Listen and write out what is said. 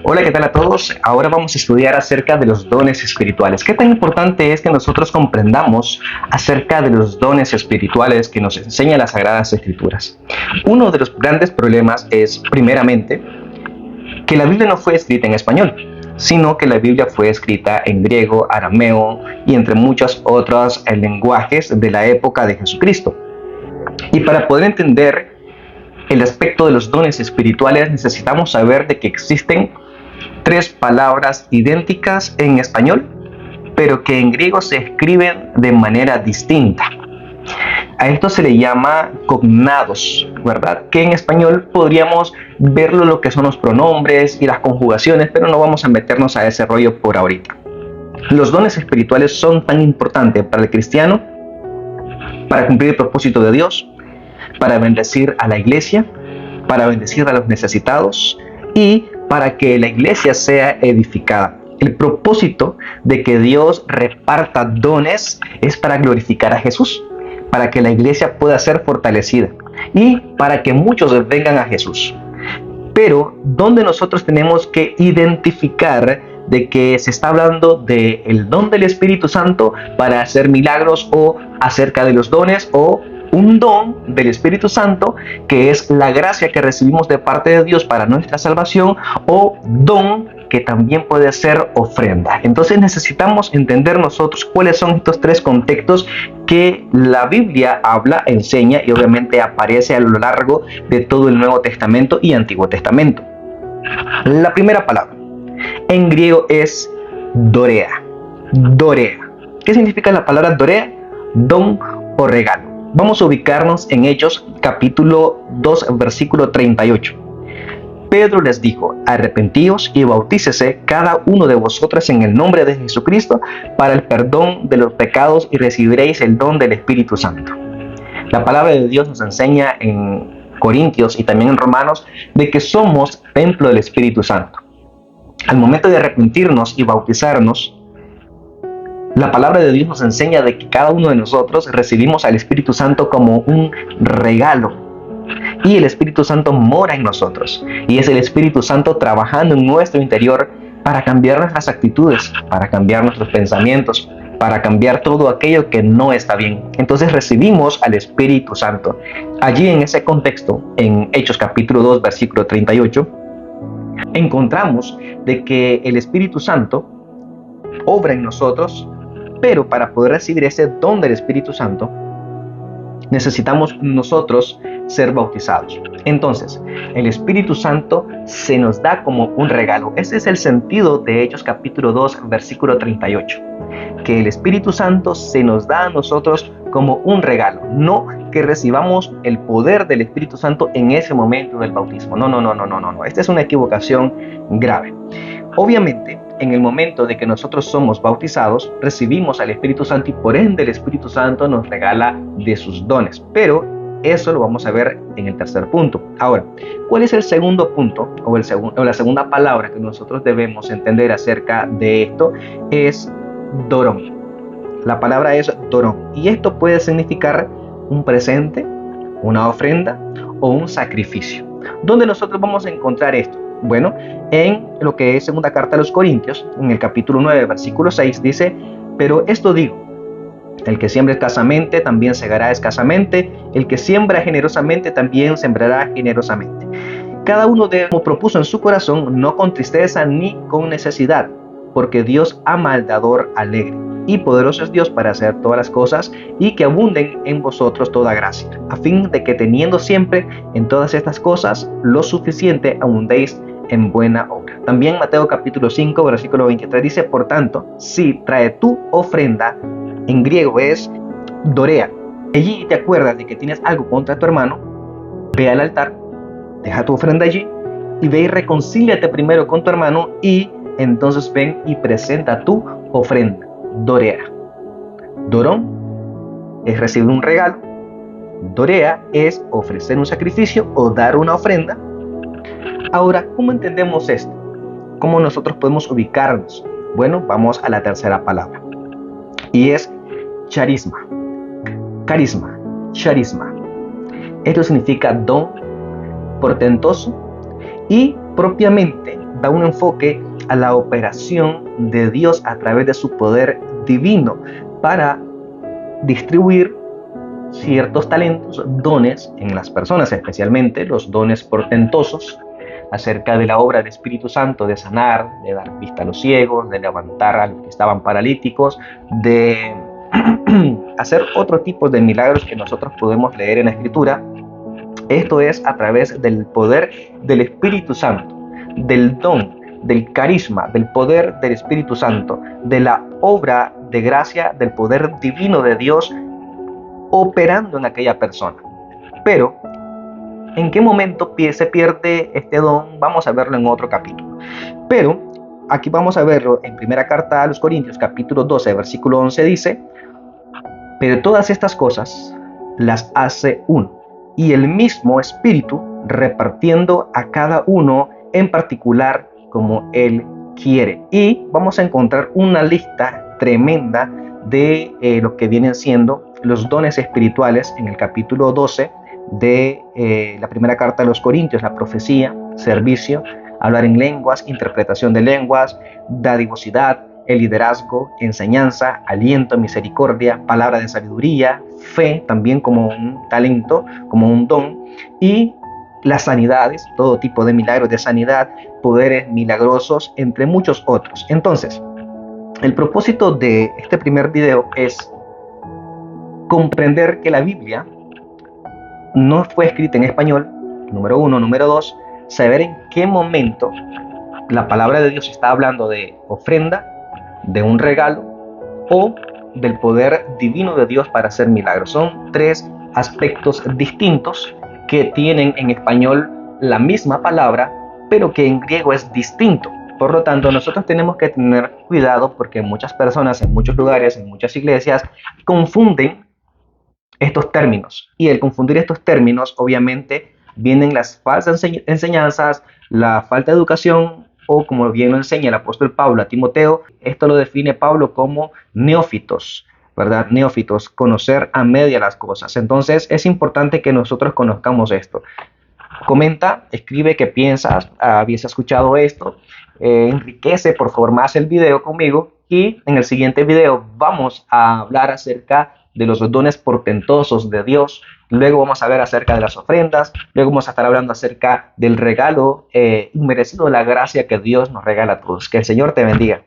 Hola, ¿qué tal a todos? Ahora vamos a estudiar acerca de los dones espirituales. ¿Qué tan importante es que nosotros comprendamos acerca de los dones espirituales que nos enseñan las Sagradas Escrituras? Uno de los grandes problemas es, primeramente, que la Biblia no fue escrita en español, sino que la Biblia fue escrita en griego, arameo y entre muchos otros lenguajes de la época de Jesucristo. Y para poder entender el aspecto de los dones espirituales necesitamos saber de que existen tres palabras idénticas en español, pero que en griego se escriben de manera distinta. A esto se le llama cognados, ¿verdad? Que en español podríamos verlo lo que son los pronombres y las conjugaciones, pero no vamos a meternos a ese rollo por ahorita. Los dones espirituales son tan importantes para el cristiano, para cumplir el propósito de Dios, para bendecir a la iglesia, para bendecir a los necesitados y para que la iglesia sea edificada. El propósito de que Dios reparta dones es para glorificar a Jesús, para que la iglesia pueda ser fortalecida y para que muchos vengan a Jesús. Pero, ¿dónde nosotros tenemos que identificar de que se está hablando del don del Espíritu Santo para hacer milagros o acerca de los dones o un don del Espíritu Santo que es la gracia que recibimos de parte de Dios para nuestra salvación o don que también puede ser ofrenda? Entonces necesitamos entender nosotros cuáles son estos tres contextos que la Biblia habla, enseña y obviamente aparece a lo largo de todo el Nuevo Testamento y Antiguo Testamento. La primera palabra en griego es dorea. Dorea. ¿Qué significa la palabra dorea? Don o regalo. Vamos a ubicarnos en Hechos capítulo 2 versículo 38. Pedro les dijo: arrepentíos y bautícese cada uno de vosotros en el nombre de Jesucristo para el perdón de los pecados y recibiréis el don del Espíritu Santo. La palabra de Dios nos enseña en Corintios y también en Romanos de que somos templo del Espíritu Santo. Al momento de arrepentirnos y bautizarnos, la palabra de Dios nos enseña de que cada uno de nosotros recibimos al Espíritu Santo como un regalo. Y el Espíritu Santo mora en nosotros. Y es el Espíritu Santo trabajando en nuestro interior para cambiar nuestras actitudes, para cambiar nuestros pensamientos, para cambiar todo aquello que no está bien. Entonces recibimos al Espíritu Santo. Allí en ese contexto, en Hechos capítulo 2, versículo 38, encontramos de que el Espíritu Santo obra en nosotros, pero para poder recibir ese don del Espíritu Santo, necesitamos nosotros ser bautizados. Entonces, el Espíritu Santo se nos da como un regalo. Ese es el sentido de Hechos capítulo 2, versículo 38. Que el Espíritu Santo se nos da a nosotros como un regalo. No que recibamos el poder del Espíritu Santo en ese momento del bautismo. No. Esta es una equivocación grave. Obviamente, en el momento de que nosotros somos bautizados, recibimos al Espíritu Santo y por ende el Espíritu Santo nos regala de sus dones. Pero eso lo vamos a ver en el tercer punto. Ahora, ¿cuál es el segundo punto o la segunda palabra que nosotros debemos entender acerca de esto? Es dorón. La palabra es dorón y esto puede significar un presente, una ofrenda o un sacrificio. ¿Dónde nosotros vamos a encontrar esto? Bueno, en lo que es segunda carta a los Corintios, en el capítulo 9, versículo 6, dice: pero esto digo, el que siembra escasamente también segará escasamente, el que siembra generosamente también sembrará generosamente. Cada uno como propuso en su corazón, no con tristeza ni con necesidad, porque Dios ama al dador alegre. Y poderoso es Dios para hacer todas las cosas y que abunden en vosotros toda gracia, a fin de que teniendo siempre en todas estas cosas lo suficiente, abundéis en buena obra. También Mateo capítulo 5 versículo 23 dice: por tanto, si trae tu ofrenda, en griego es dorea, allí te acuerdas de que tienes algo contra tu hermano, ve al altar, deja tu ofrenda allí y ve y reconcíliate primero con tu hermano y entonces ven y presenta tu ofrenda. Dorea. Dorón es recibir un regalo. Dorea es ofrecer un sacrificio o dar una ofrenda. Ahora, ¿cómo entendemos esto? ¿Cómo nosotros podemos ubicarnos? Bueno, vamos a la tercera palabra. Y es charisma. Carisma. Charisma. Esto significa don, portentoso y propiamente da un enfoque a la operación de Dios a través de su poder divino para distribuir ciertos talentos, dones en las personas, especialmente los dones portentosos, acerca de la obra del Espíritu Santo de sanar, de dar vista a los ciegos, de levantar a los que estaban paralíticos, de hacer otro tipo de milagros que nosotros podemos leer en la Escritura. Esto es a través del poder del Espíritu Santo, del don, del carisma, del poder del Espíritu Santo, de la obra de gracia, del poder divino de Dios operando en aquella persona. Pero, ¿en qué momento se pierde este don? Vamos a verlo en otro capítulo. Pero, aquí vamos a verlo en primera carta a los Corintios, capítulo 12, versículo 11, dice: pero todas estas cosas las hace uno, y el mismo Espíritu, repartiendo a cada uno en particular como Él quiere. Y vamos a encontrar una lista tremenda de lo que vienen siendo los dones espirituales en el capítulo 12 de la primera carta de los Corintios: la profecía, servicio, hablar en lenguas, interpretación de lenguas, dadivosidad, el liderazgo, enseñanza, aliento, misericordia, palabra de sabiduría, fe también como un talento, como un don, y las sanidades, todo tipo de milagros de sanidad, poderes milagrosos, entre muchos otros. Entonces, el propósito de este primer video es comprender que la Biblia no fue escrita en español, número uno. Número dos, saber en qué momento la palabra de Dios está hablando de ofrenda, de un regalo o del poder divino de Dios para hacer milagros. Son tres aspectos distintos que tienen en español la misma palabra, pero que en griego es distinto. Por lo tanto, nosotros tenemos que tener cuidado porque muchas personas en muchos lugares, en muchas iglesias, confunden estos términos. Y el confundir estos términos, obviamente, vienen las falsas enseñanzas, la falta de educación, o como bien lo enseña el apóstol Pablo a Timoteo, esto lo define Pablo como neófitos, ¿verdad? Neófitos, conocer a media las cosas. Entonces es importante que nosotros conozcamos esto. Comenta, escribe qué piensas, habías escuchado esto, enriquece por favor más el video conmigo, y en el siguiente video vamos a hablar acerca de los dones portentosos de Dios. Luego vamos a ver acerca de las ofrendas. Luego vamos a estar hablando acerca del regalo inmerecido de la gracia que Dios nos regala a todos. Que el Señor te bendiga.